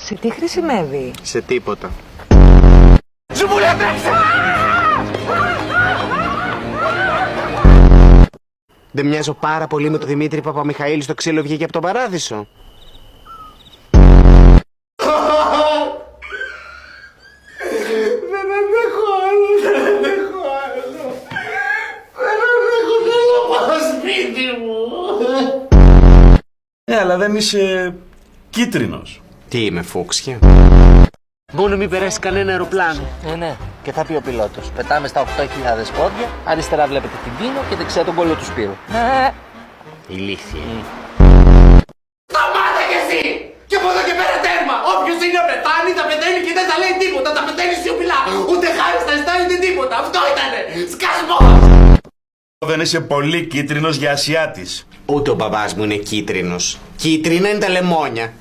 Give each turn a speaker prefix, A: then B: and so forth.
A: Σε τι χρησιμεύει?
B: Σε τίποτα.
C: Ζουμπούλα, τρέξε!
B: Δεν μοιάζω πάρα πολύ με τον Δημήτρη Παπαμιχαήλ στο ξύλο βγήκε από τον παράδεισο?
C: Δεν αντέχω άλλο, δεν αντέχω άλλο. Δεν αντέχω, θέλω να πάω σπίτι μου.
D: Αλλά δεν είσαι κίτρινος.
B: Τι είμαι, φούξια?
E: Μόνο μην περάσει κανένα αεροπλάνο.
F: Ναι. Και θα πει ο πιλότος. Πετάμε στα 8.000 πόδια, αριστερά βλέπετε την Τίνο και δεξιά τον κόλλο του Σπύρου.
B: Ηλίθιε.
C: Σταμάτα κι εσύ! Και από εδώ και πέρα τέρμα! Όποιος είναι να πεθάνει, τα πεθαίνει και δεν θα λέει τίποτα. Τα πεθαίνει σιωπηλά. Ούτε χάρη στα αισθάνει ούτε τίποτα. Αυτό ήτανε! Σκασμός!
D: Δεν είσαι πολύ κίτρινος για Ασιάτης.
B: Ούτε ο μπαμπάς μου είναι κίτρινος. Κίτρινα είναι τα λεμόνια.